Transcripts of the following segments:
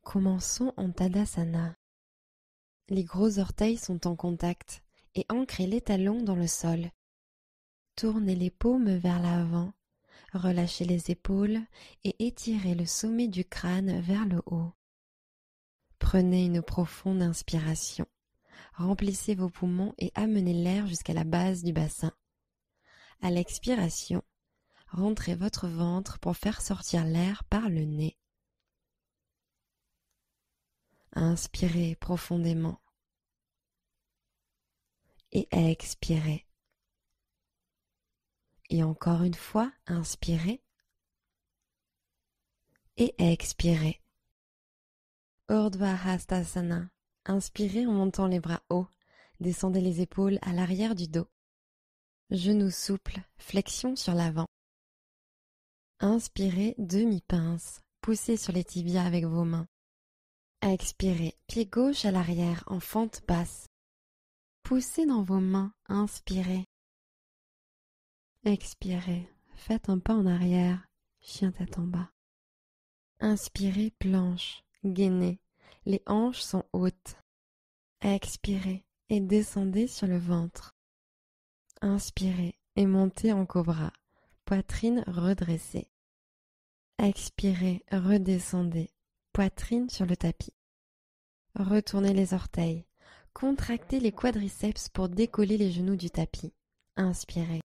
Commençons en Tadasana. Les gros orteils sont en contact et ancrez les talons dans le sol. Tournez les paumes vers l'avant, relâchez les épaules et étirez le sommet du crâne vers le haut. Prenez une profonde inspiration. Remplissez vos poumons et amenez l'air jusqu'à la base du bassin. À l'expiration, rentrez votre ventre pour faire sortir l'air par le nez. Inspirez profondément et expirez. Et encore une fois, inspirez et expirez. Urdhva Hastasana. Inspirez en montant les bras hauts, descendez les épaules à l'arrière du dos. Genoux souples, flexion sur l'avant. Inspirez, demi-pince, poussez sur les tibias avec vos mains. Expirez, pied gauche à l'arrière en fente basse. Poussez dans vos mains, inspirez. Expirez, faites un pas en arrière, chien tête en bas. Inspirez, planche, gainez, les hanches sont hautes. Expirez et descendez sur le ventre. Inspirez et montez en cobra, poitrine redressée. Expirez, redescendez, poitrine sur le tapis. Retournez les orteils, contractez les quadriceps pour décoller les genoux du tapis. Inspirez.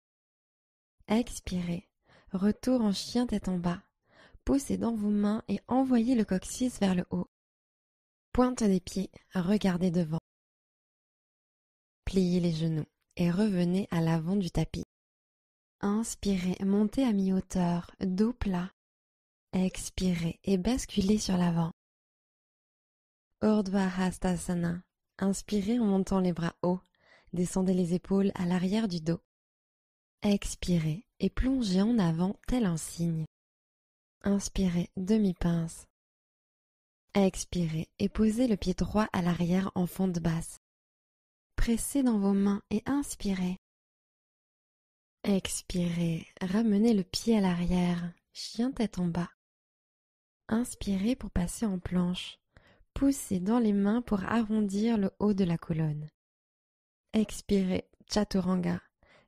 Expirez, retour en chien tête en bas. Poussez dans vos mains et envoyez le coccyx vers le haut. Pointe des pieds, regardez devant. Pliez les genoux et revenez à l'avant du tapis. Inspirez, montez à mi-hauteur, dos plat. Expirez et basculez sur l'avant. Urdhva Hastasana. Inspirez en montant les bras hauts, descendez les épaules à l'arrière du dos. Expirez et plongez en avant tel un cygne. Inspirez, demi-pince. Expirez et posez le pied droit à l'arrière en fente basse. Pressez dans vos mains et inspirez. Expirez, ramenez le pied à l'arrière, chien tête en bas. Inspirez pour passer en planche. Poussez dans les mains pour arrondir le haut de la colonne. Expirez, chaturanga.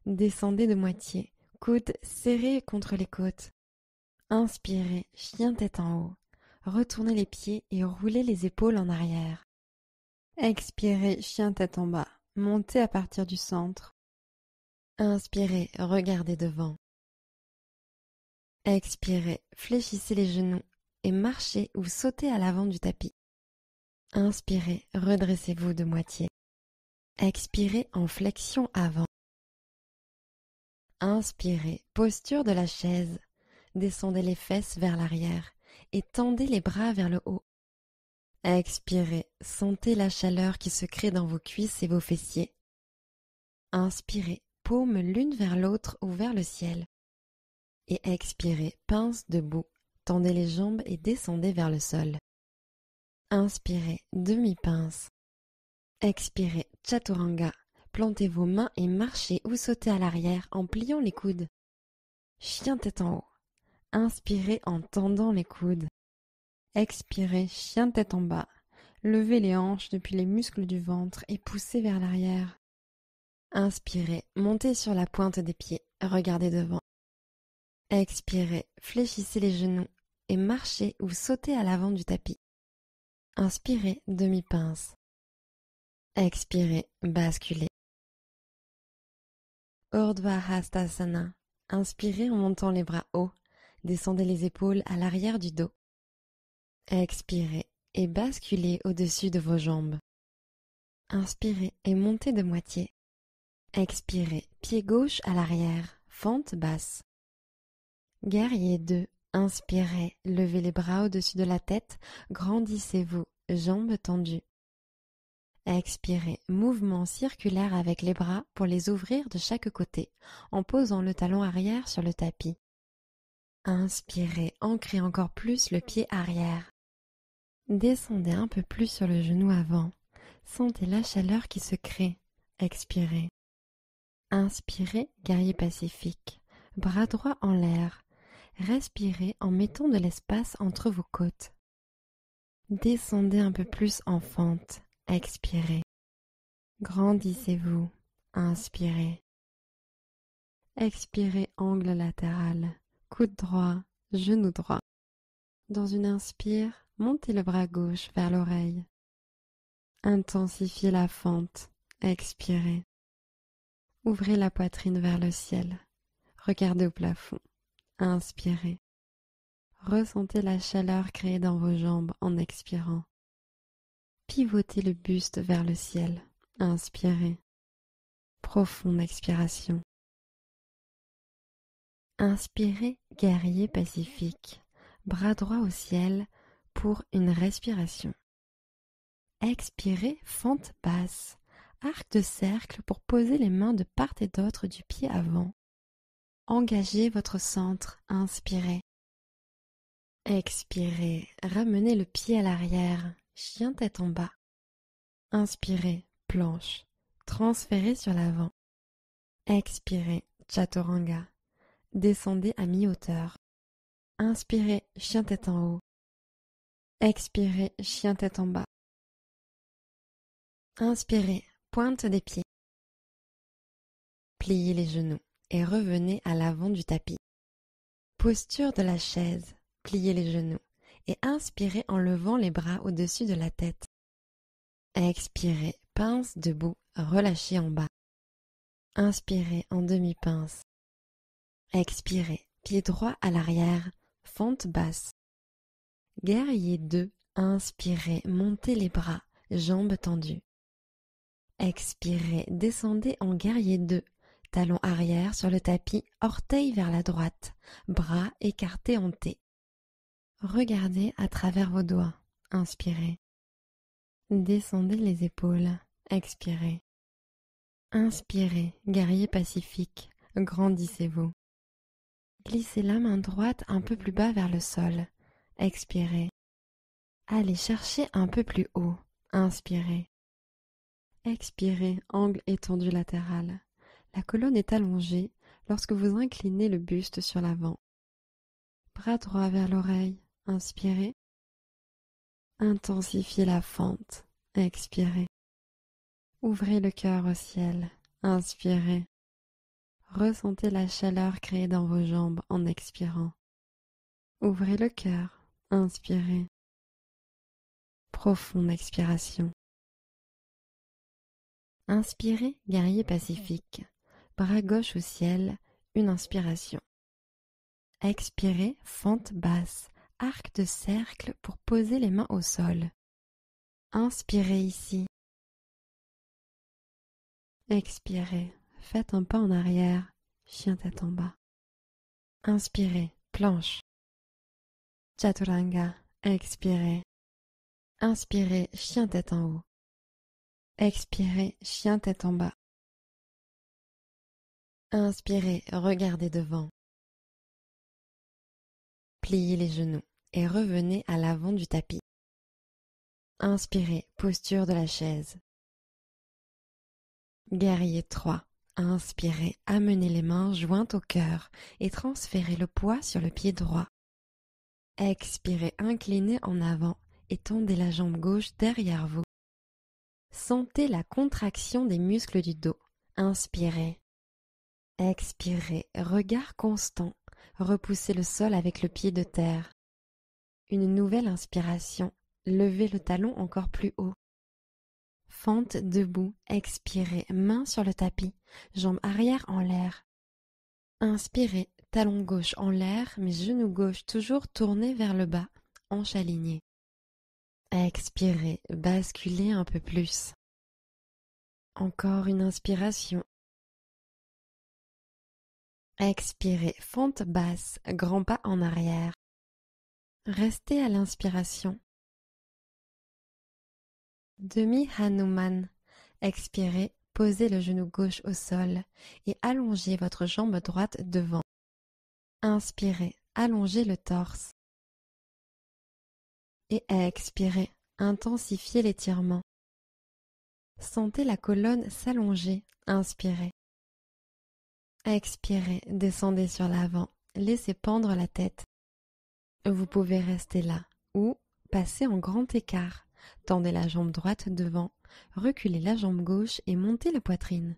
Descendez de moitié, coudes serrés contre les côtes. Inspirez, chien tête en haut. Retournez les pieds et roulez les épaules en arrière. Expirez, chien tête en bas. Montez à partir du centre. Inspirez, regardez devant. Expirez, fléchissez les genoux et marchez ou sautez à l'avant du tapis. Inspirez, redressez-vous de moitié. Expirez en flexion avant. Inspirez, posture de la chaise. Descendez les fesses vers l'arrière et tendez les bras vers le haut. Expirez, sentez la chaleur qui se crée dans vos cuisses et vos fessiers. Inspirez, paumes l'une vers l'autre ou vers le ciel. Et expirez, pince debout, tendez les jambes et descendez vers le sol. Inspirez, demi-pince. Expirez, chaturanga. Plantez vos mains et marchez ou sautez à l'arrière en pliant les coudes. Chien tête en haut. Inspirez en tendant les coudes. Expirez, chien tête en bas. Levez les hanches depuis les muscles du ventre et poussez vers l'arrière. Inspirez, montez sur la pointe des pieds, regardez devant. Expirez, fléchissez les genoux et marchez ou sautez à l'avant du tapis. Inspirez, demi-pince. Expirez, basculez. Urdhva Hastasana. Inspirez en montant les bras hauts, descendez les épaules à l'arrière du dos. Expirez et basculez au-dessus de vos jambes. Inspirez et montez de moitié. Expirez, pied gauche à l'arrière, fente basse. Guerrier 2. Inspirez, levez les bras au-dessus de la tête, grandissez-vous, jambes tendues. Expirez, mouvement circulaire avec les bras pour les ouvrir de chaque côté, en posant le talon arrière sur le tapis. Inspirez, ancrez encore plus le pied arrière. Descendez un peu plus sur le genou avant. Sentez la chaleur qui se crée. Expirez. Inspirez, guerrier pacifique. Bras droit en l'air. Respirez en mettant de l'espace entre vos côtes. Descendez un peu plus en fente. Expirez. Grandissez-vous. Inspirez. Expirez, angle latéral. Coude droit, genou droit. Dans une inspire, montez le bras gauche vers l'oreille. Intensifiez la fente. Expirez. Ouvrez la poitrine vers le ciel. Regardez au plafond. Inspirez. Ressentez la chaleur créée dans vos jambes en expirant. Pivotez le buste vers le ciel. Inspirez. Profonde expiration. Inspirez, guerrier pacifique. Bras droit au ciel pour une respiration. Expirez, fente basse. Arc de cercle pour poser les mains de part et d'autre du pied avant. Engagez votre centre. Inspirez. Expirez, ramenez le pied à l'arrière, chien tête en bas. Inspirez, planche, transférez sur l'avant. Expirez, chaturanga, descendez à mi-hauteur. Inspirez, chien tête en haut. Expirez, chien tête en bas. Inspirez, pointe des pieds. Pliez les genoux et revenez à l'avant du tapis. Posture de la chaise. Pliez les genoux et inspirez en levant les bras au-dessus de la tête. Expirez, pince debout, relâchez en bas. Inspirez en demi-pince. Expirez, pied droit à l'arrière, fente basse. Guerrier 2, inspirez, montez les bras, jambes tendues. Expirez, descendez en guerrier 2, talon arrière sur le tapis, orteil vers la droite, bras écartés en T. Regardez à travers vos doigts. Inspirez. Descendez les épaules. Expirez. Inspirez, guerrier pacifique. Grandissez-vous. Glissez la main droite un peu plus bas vers le sol. Expirez. Allez chercher un peu plus haut. Inspirez. Expirez, angle étendu latéral. La colonne est allongée lorsque vous inclinez le buste sur l'avant. Bras droit vers l'oreille. Inspirez. Intensifiez la fente. Expirez. Ouvrez le cœur au ciel. Inspirez. Ressentez la chaleur créée dans vos jambes en expirant. Ouvrez le cœur. Inspirez. Profonde expiration. Inspirez, guerrier pacifique. Bras gauche au ciel, une inspiration. Expirez, fente basse. Arc de cercle pour poser les mains au sol. Inspirez ici. Expirez, faites un pas en arrière, chien tête en bas. Inspirez, planche. Chaturanga, expirez. Inspirez, chien tête en haut. Expirez, chien tête en bas. Inspirez, regardez devant. Pliez les genoux et revenez à l'avant du tapis. Inspirez, posture de la chaise. Guerrier 3. Inspirez, amenez les mains jointes au cœur et transférez le poids sur le pied droit. Expirez, inclinez en avant et tendez la jambe gauche derrière vous. Sentez la contraction des muscles du dos. Inspirez. Expirez, regard constant. Repoussez le sol avec le pied de terre. Une nouvelle inspiration. Levez le talon encore plus haut. Fente debout, expirez, main sur le tapis, jambe arrière en l'air. Inspirez, talon gauche en l'air, mais genou gauche toujours tourné vers le bas, hanche alignée. Expirez, basculez un peu plus. Encore une inspiration. Expirez, fente basse, grand pas en arrière. Restez à l'inspiration. Demi-Hanuman. Expirez, posez le genou gauche au sol et allongez votre jambe droite devant. Inspirez, allongez le torse. Et expirez, intensifiez l'étirement. Sentez la colonne s'allonger. Inspirez. Expirez, descendez sur l'avant. Laissez pendre la tête. Vous pouvez rester là ou Passez en grand écart. Tendez la jambe droite devant, reculez la jambe gauche et montez la poitrine.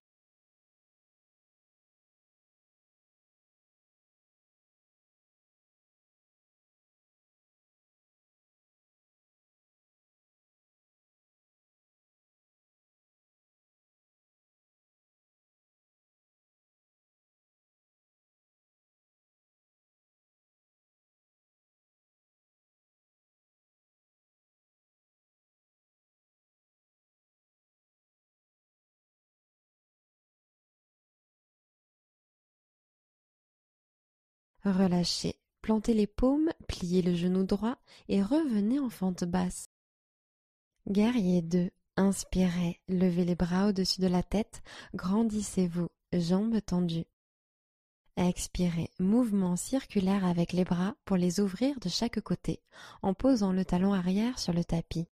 Relâchez, plantez les paumes, pliez le genou droit et revenez en fente basse. Guerrier 2. Inspirez, levez les bras au-dessus de la tête, grandissez-vous, jambes tendues. Expirez, mouvement circulaire avec les bras pour les ouvrir de chaque côté, en posant le talon arrière sur le tapis.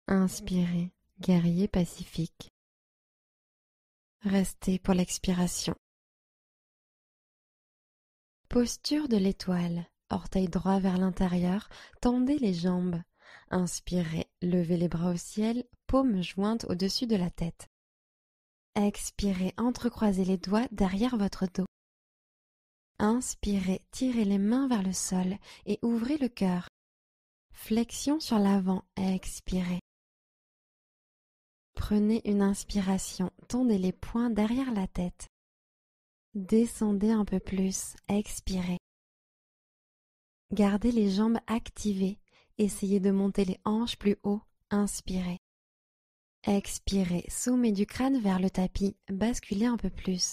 Inspirez, guerrier pacifique. Restez pour l'expiration. Posture de l'étoile, orteil droit vers l'intérieur, tendez les jambes. Inspirez, levez les bras au ciel, paumes jointes au-dessus de la tête. Expirez, entrecroisez les doigts derrière votre dos. Inspirez, tirez les mains vers le sol et ouvrez le cœur. Flexion sur l'avant, expirez. Prenez une inspiration, tendez les poings derrière la tête. Descendez un peu plus, expirez. Gardez les jambes activées, essayez de monter les hanches plus haut, inspirez. Expirez, sommet du crâne vers le tapis, basculez un peu plus.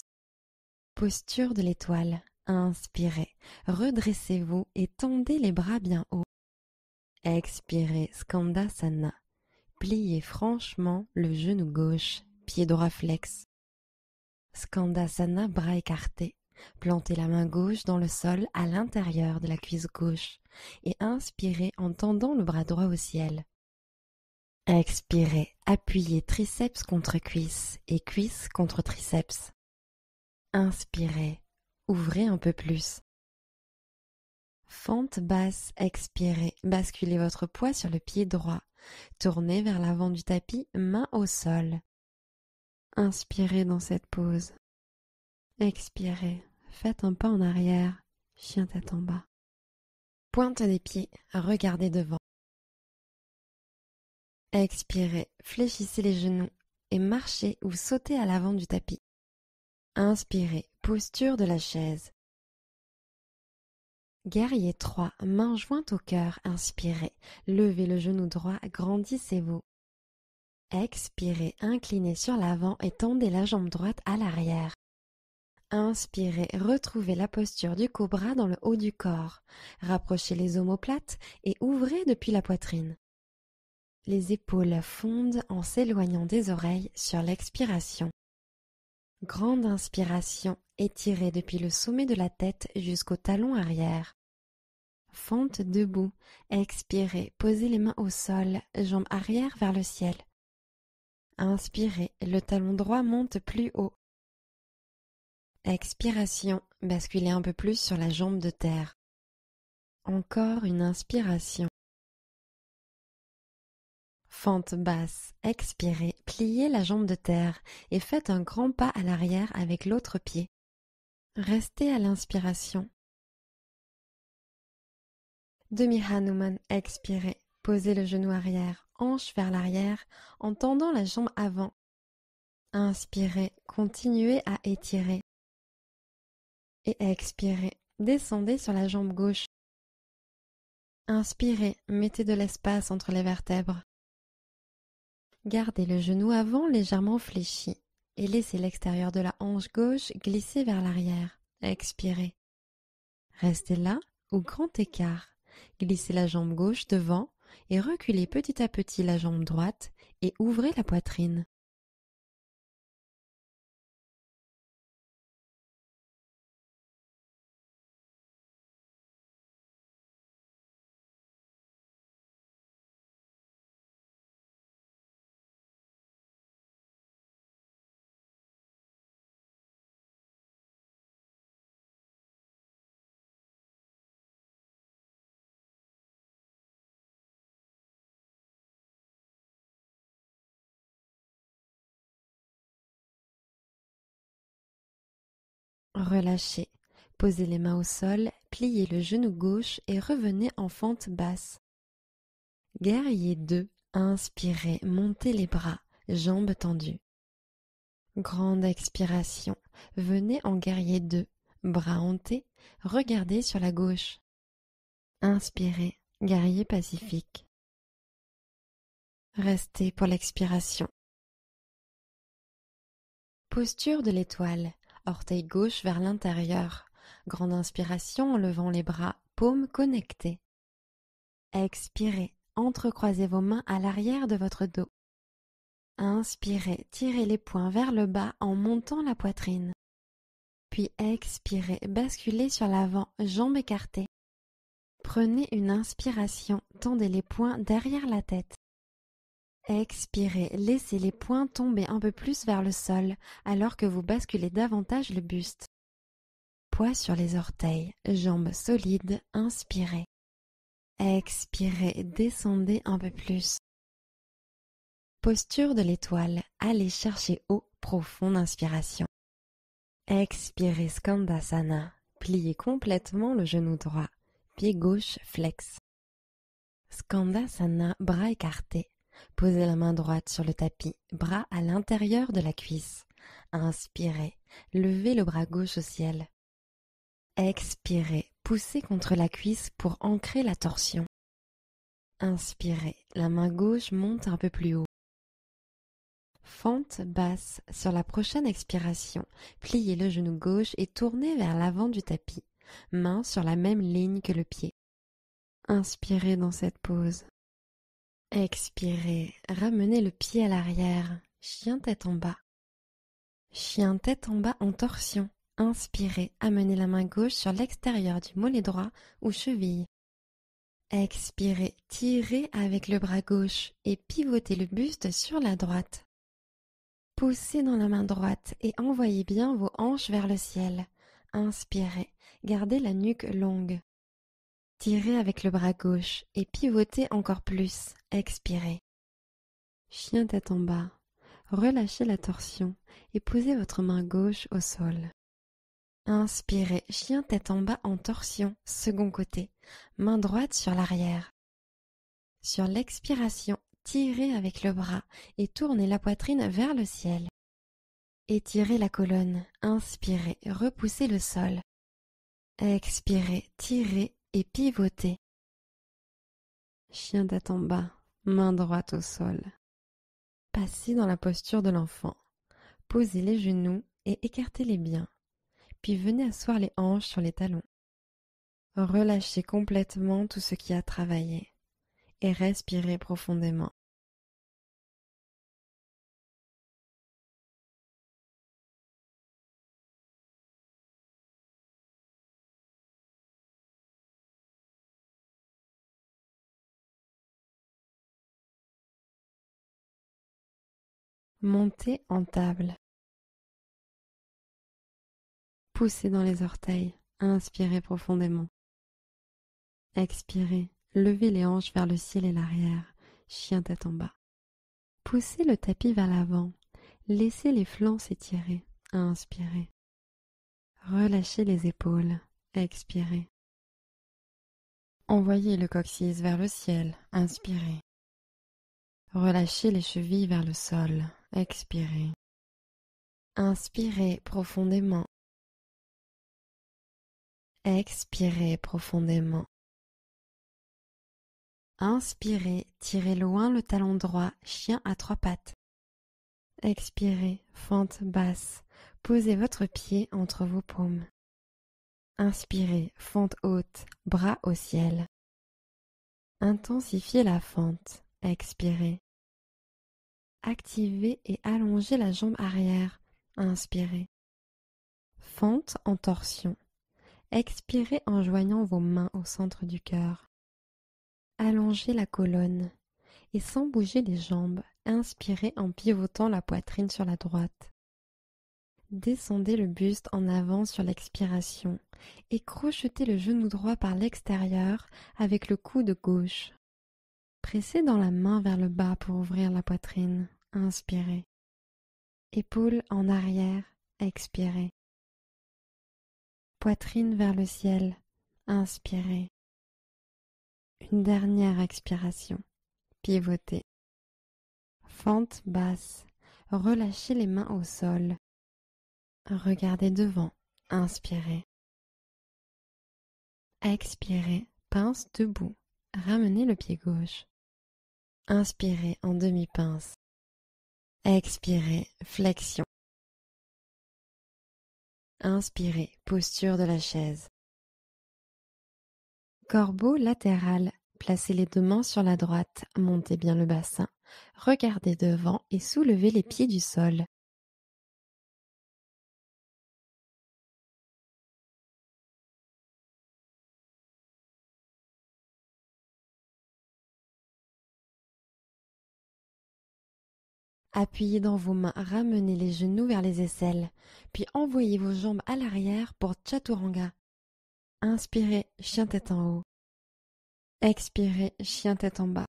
Posture de l'étoile. Inspirez, redressez-vous et tendez les bras bien haut. Expirez, Skandasana. Pliez franchement le genou gauche, pied droit flex. Skandasana, bras écartés. Plantez la main gauche dans le sol à l'intérieur de la cuisse gauche et inspirez en tendant le bras droit au ciel. Expirez, appuyez triceps contre cuisse et cuisse contre triceps. Inspirez, ouvrez un peu plus. Fente basse, expirez, basculez votre poids sur le pied droit. Tournez vers l'avant du tapis, main au sol. Inspirez dans cette pose. Expirez, faites un pas en arrière, chien tête en bas. Pointe des pieds, regardez devant. Expirez, fléchissez les genoux et marchez ou sautez à l'avant du tapis. Inspirez, posture de la chaise. Guerrier 3, main jointe au cœur, inspirez, levez le genou droit, grandissez-vous. Expirez, inclinez sur l'avant et tendez la jambe droite à l'arrière. Inspirez, retrouvez la posture du cobra dans le haut du corps. Rapprochez les omoplates et ouvrez depuis la poitrine. Les épaules fondent en s'éloignant des oreilles sur l'expiration. Grande inspiration, étirez depuis le sommet de la tête jusqu'au talon arrière. Fente debout, expirez, posez les mains au sol, jambes arrière vers le ciel. Inspirez, le talon droit monte plus haut. Expiration, basculez un peu plus sur la jambe de terre. Encore une inspiration. Fente basse, expirez, pliez la jambe de terre et faites un grand pas à l'arrière avec l'autre pied. Restez à l'inspiration. Demi-Hanuman, expirez, posez le genou arrière, hanche vers l'arrière en tendant la jambe avant. Inspirez, continuez à étirer. Et expirez, descendez sur la jambe gauche. Inspirez, mettez de l'espace entre les vertèbres. Gardez le genou avant légèrement fléchi et laissez l'extérieur de la hanche gauche glisser vers l'arrière. Expirez. Restez là au grand écart. Glissez la jambe gauche devant et reculez petit à petit la jambe droite et ouvrez la poitrine. Relâchez. Posez les mains au sol, pliez le genou gauche et revenez en fente basse. Guerrier 2. Inspirez, montez les bras, jambes tendues. Grande expiration. Venez en guerrier 2. Bras hantés, regardez sur la gauche. Inspirez, guerrier pacifique. Restez pour l'expiration. Posture de l'étoile. Orteil gauche vers l'intérieur. Grande inspiration en levant les bras, paumes connectées. Expirez, entrecroisez vos mains à l'arrière de votre dos. Inspirez, tirez les poings vers le bas en montant la poitrine. Puis expirez, basculez sur l'avant, jambes écartées. Prenez une inspiration, tendez les poings derrière la tête. Expirez, laissez les poings tomber un peu plus vers le sol alors que vous basculez davantage le buste. Poids sur les orteils, jambes solides, inspirez. Expirez, descendez un peu plus. Posture de l'étoile, allez chercher haut, profonde inspiration. Expirez Skandasana, pliez complètement le genou droit, pied gauche flex. Skandasana, bras écartés. Posez la main droite sur le tapis, bras à l'intérieur de la cuisse. Inspirez, levez le bras gauche au ciel. Expirez, poussez contre la cuisse pour ancrer la torsion. Inspirez, la main gauche monte un peu plus haut. Fente basse, sur la prochaine expiration, pliez le genou gauche et tournez vers l'avant du tapis, main sur la même ligne que le pied. Inspirez dans cette pose. Expirez, ramenez le pied à l'arrière, chien tête en bas. Chien tête en bas en torsion. Inspirez, amenez la main gauche sur l'extérieur du mollet droit ou cheville. Expirez, tirez avec le bras gauche et pivotez le buste sur la droite. Poussez dans la main droite et envoyez bien vos hanches vers le ciel. Inspirez, gardez la nuque longue. Tirez avec le bras gauche et pivotez encore plus. Expirez. Chien tête en bas. Relâchez la torsion et posez votre main gauche au sol. Inspirez, chien tête en bas en torsion, second côté, main droite sur l'arrière. Sur l'expiration, tirez avec le bras et tournez la poitrine vers le ciel. Étirez la colonne, inspirez, repoussez le sol. Expirez, tirez et pivotez. Chien tête en bas, main droite au sol. Passez dans la posture de l'enfant. Posez les genoux et écartez-les bien. Puis venez asseoir les hanches sur les talons. Relâchez complètement tout ce qui a travaillé et respirez profondément. Montez en table. Poussez dans les orteils. Inspirez profondément. Expirez. Levez les hanches vers le ciel et l'arrière. Chien tête en bas. Poussez le tapis vers l'avant. Laissez les flancs s'étirer. Inspirez. Relâchez les épaules. Expirez. Envoyez le coccyx vers le ciel. Inspirez. Relâchez les chevilles vers le sol. Expirez. Inspirez profondément. Expirez profondément. Inspirez, tirez loin le talon droit, chien à trois pattes. Expirez, fente basse. Posez votre pied entre vos paumes. Inspirez, fente haute, bras au ciel. Intensifiez la fente. Expirez. Activez et allongez la jambe arrière. Inspirez. Fente en torsion. Expirez en joignant vos mains au centre du cœur. Allongez la colonne et sans bouger les jambes, inspirez en pivotant la poitrine sur la droite. Descendez le buste en avant sur l'expiration et crochetez le genou droit par l'extérieur avec le coude gauche. Pressez dans la main vers le bas pour ouvrir la poitrine. Inspirez. Épaules en arrière. Expirez. Poitrine vers le ciel. Inspirez. Une dernière expiration. Pivotez. Fente basse. Relâchez les mains au sol. Regardez devant. Inspirez. Expirez. Pince debout. Ramenez le pied gauche. Inspirez en demi-pince. Expirez. Flexion. Inspirez. Posture de la chaise. Corbeau latéral. Placez les deux mains sur la droite. Montez bien le bassin. Regardez devant et soulevez les pieds du sol. Appuyez dans vos mains, ramenez les genoux vers les aisselles, puis envoyez vos jambes à l'arrière pour Chaturanga. Inspirez, chien tête en haut. Expirez, chien tête en bas.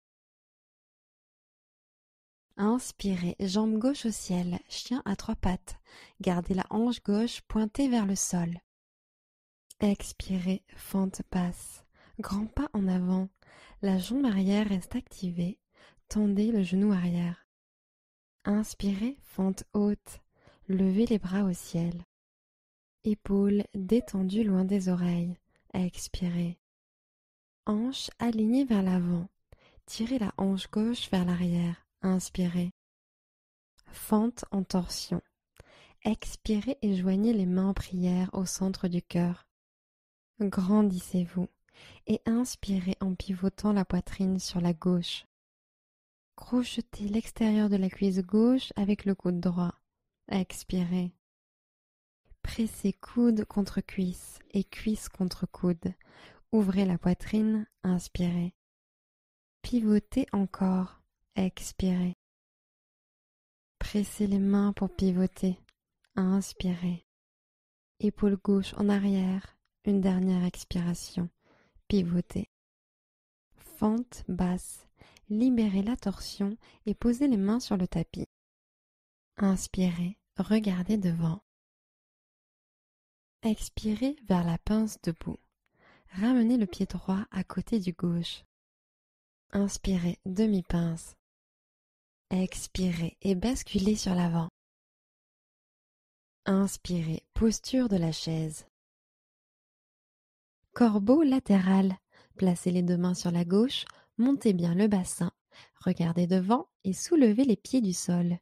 Inspirez, jambe gauche au ciel, chien à trois pattes. Gardez la hanche gauche pointée vers le sol. Expirez, fente basse. Grand pas en avant. La jambe arrière reste activée. Tendez le genou arrière. Inspirez, fente haute. Levez les bras au ciel. Épaules détendues loin des oreilles. Expirez. Hanche alignée vers l'avant. Tirez la hanche gauche vers l'arrière. Inspirez. Fente en torsion. Expirez et joignez les mains en prière au centre du cœur. Grandissez-vous et inspirez en pivotant la poitrine sur la gauche. Crochetez l'extérieur de la cuisse gauche avec le coude droit. Expirez. Pressez coude contre cuisse et cuisse contre coude. Ouvrez la poitrine, inspirez. Pivotez encore, expirez. Pressez les mains pour pivoter, inspirez. Épaule gauche en arrière, une dernière expiration, pivotez. Fente basse, libérez la torsion et posez les mains sur le tapis. Inspirez, regardez devant. Expirez vers la pince debout. Ramenez le pied droit à côté du gauche. Inspirez, demi-pince. Expirez et basculez sur l'avant. Inspirez, posture de la chaise. Corbeau latéral. Placez les deux mains sur la gauche, montez bien le bassin. Regardez devant et soulevez les pieds du sol.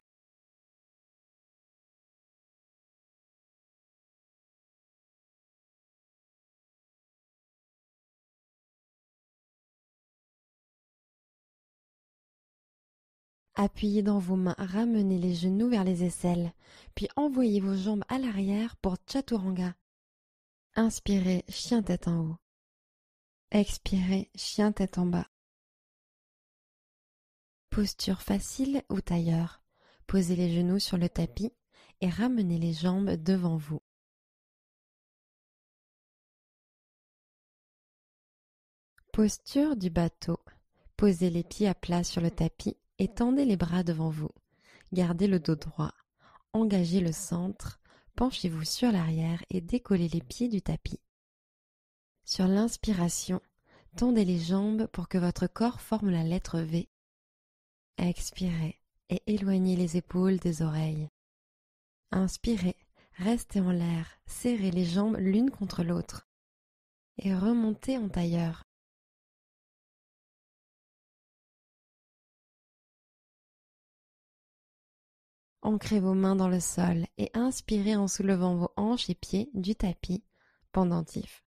Appuyez dans vos mains, ramenez les genoux vers les aisselles, puis envoyez vos jambes à l'arrière pour Chaturanga. Inspirez, chien tête en haut. Expirez, chien tête en bas. Posture facile ou tailleur. Posez les genoux sur le tapis et ramenez les jambes devant vous. Posture du bateau. Posez les pieds à plat sur le tapis et tendez les bras devant vous. Gardez le dos droit. Engagez le centre. Penchez-vous sur l'arrière et décollez les pieds du tapis. Sur l'inspiration, tendez les jambes pour que votre corps forme la lettre V. Expirez et éloignez les épaules des oreilles. Inspirez, restez en l'air, serrez les jambes l'une contre l'autre et remontez en tailleur. Ancrez vos mains dans le sol et inspirez en soulevant vos hanches et pieds du tapis, pendentif.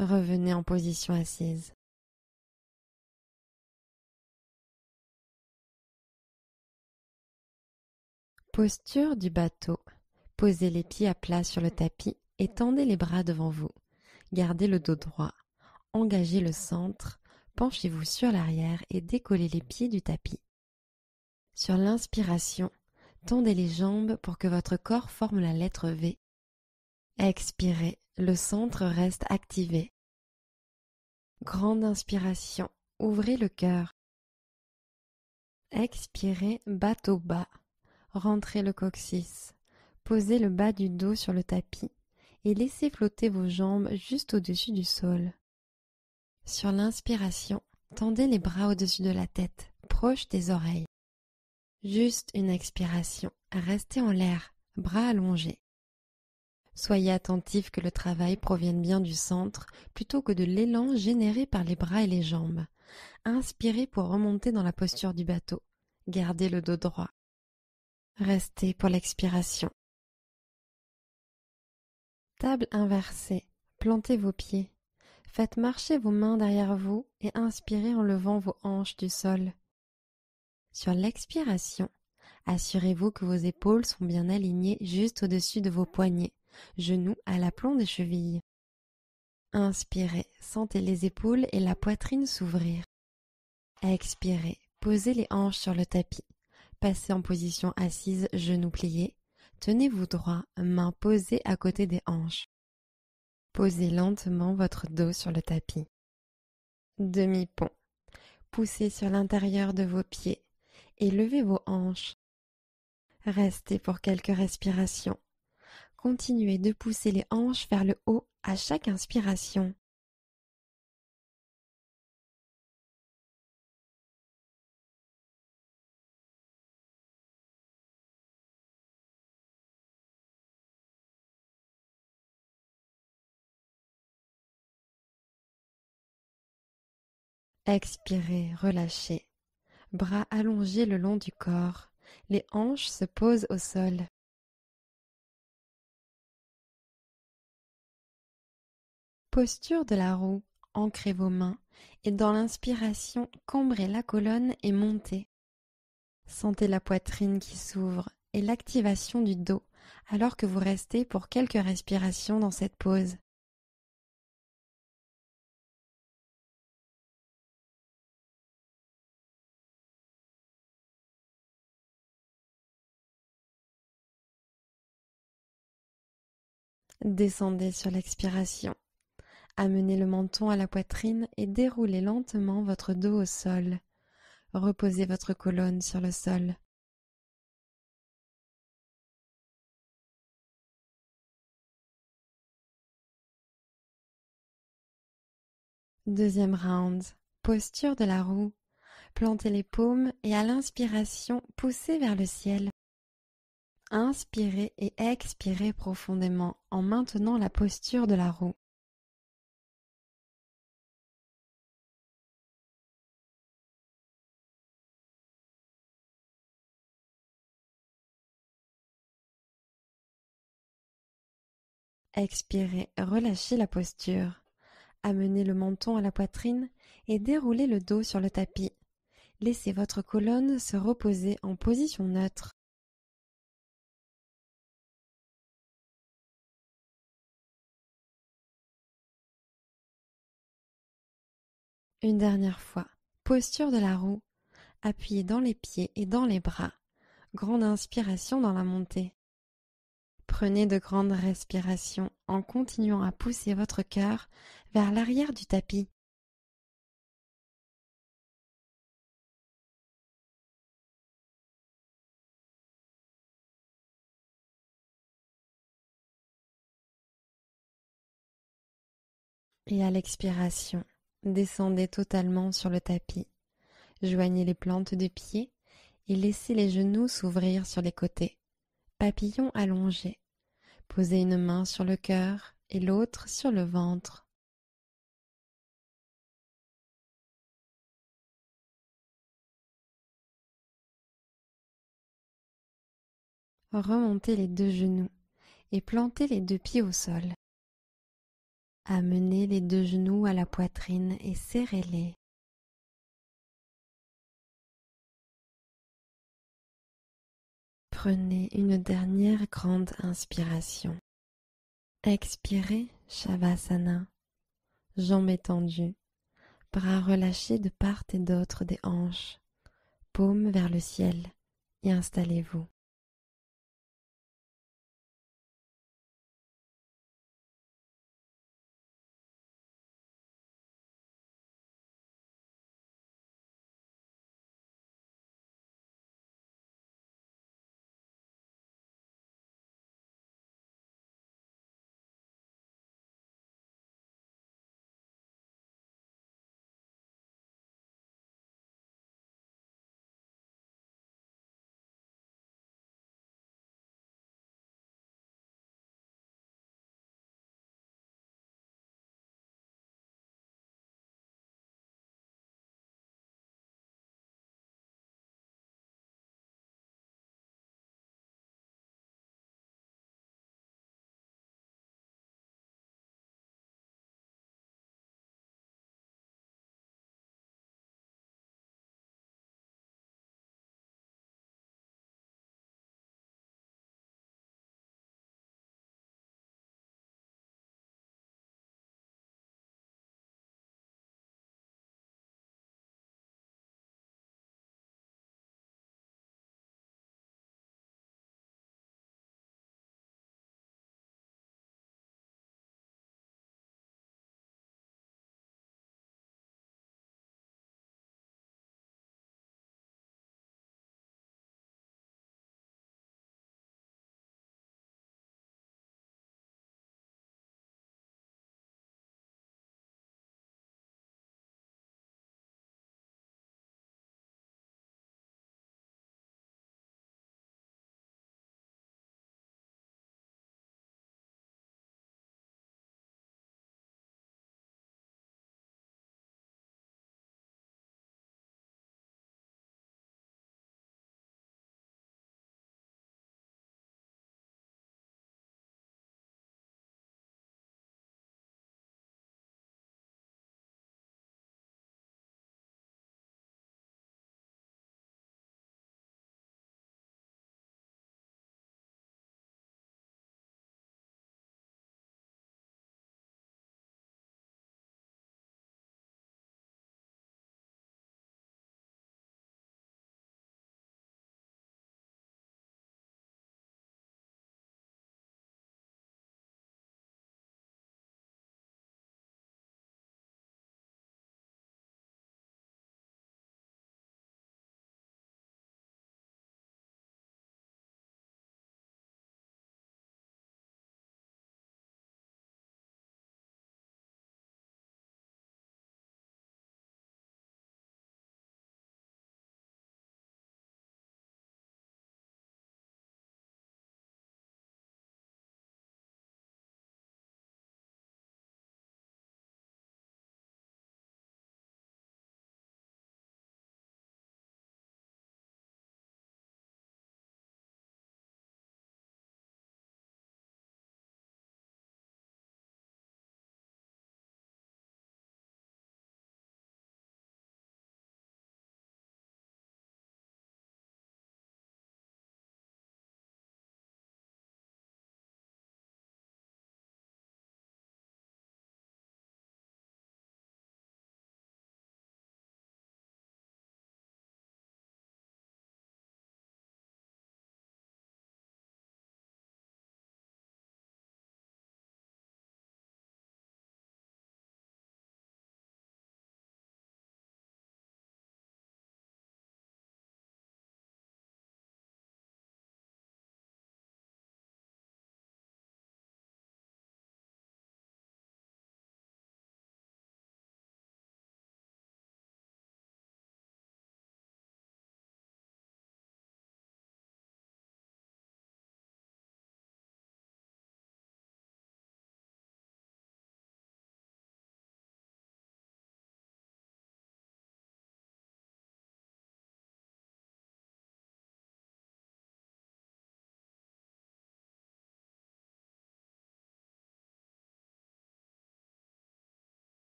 Revenez en position assise. Posture du bateau. Posez les pieds à plat sur le tapis et tendez les bras devant vous. Gardez le dos droit. Engagez le centre. Penchez-vous sur l'arrière et décollez les pieds du tapis. Sur l'inspiration, tendez les jambes pour que votre corps forme la lettre V. Expirez, le centre reste activé. Grande inspiration, ouvrez le cœur. Expirez, bateau bas. Rentrez le coccyx. Posez le bas du dos sur le tapis et laissez flotter vos jambes juste au-dessus du sol. Sur l'inspiration, tendez les bras au-dessus de la tête, proche des oreilles. Juste une expiration, restez en l'air, bras allongés. Soyez attentif que le travail provienne bien du centre plutôt que de l'élan généré par les bras et les jambes. Inspirez pour remonter dans la posture du bateau. Gardez le dos droit. Restez pour l'expiration. Table inversée. Plantez vos pieds. Faites marcher vos mains derrière vous et inspirez en levant vos hanches du sol. Sur l'expiration, assurez-vous que vos épaules sont bien alignées juste au-dessus de vos poignets, genoux à l'aplomb des chevilles. Inspirez, sentez les épaules et la poitrine s'ouvrir. Expirez, posez les hanches sur le tapis. Passez en position assise, genoux pliés. Tenez-vous droit, mains posées à côté des hanches. Posez lentement votre dos sur le tapis. Demi-pont. Poussez sur l'intérieur de vos pieds et levez vos hanches. Restez pour quelques respirations. Continuez de pousser les hanches vers le haut à chaque inspiration. Expirez, relâchez. Bras allongés le long du corps. Les hanches se posent au sol. Posture de la roue. Ancrez vos mains et dans l'inspiration, cambrez la colonne et montez. Sentez la poitrine qui s'ouvre et l'activation du dos alors que vous restez pour quelques respirations dans cette pose. Descendez sur l'expiration. Amenez le menton à la poitrine et déroulez lentement votre dos au sol. Reposez votre colonne sur le sol. Deuxième round. Posture de la roue. Plantez les paumes et à l'inspiration, poussez vers le ciel. Inspirez et expirez profondément en maintenant la posture de la roue. Expirez, relâchez la posture. Amenez le menton à la poitrine et déroulez le dos sur le tapis. Laissez votre colonne se reposer en position neutre. Une dernière fois, posture de la roue. Appuyez dans les pieds et dans les bras. Grande inspiration dans la montée. Prenez de grandes respirations en continuant à pousser votre cœur vers l'arrière du tapis. Et à l'expiration, descendez totalement sur le tapis. Joignez les plantes de pied et laissez les genoux s'ouvrir sur les côtés. Papillon allongé. Posez une main sur le cœur et l'autre sur le ventre. Remontez les deux genoux et plantez les deux pieds au sol. Amenez les deux genoux à la poitrine et serrez-les. Prenez une dernière grande inspiration. Expirez, Shavasana. Jambes étendues, bras relâchés de part et d'autre des hanches, paumes vers le ciel et installez-vous.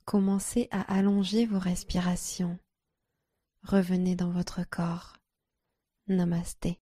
Commencez à allonger vos respirations. Revenez dans votre corps. Namasté.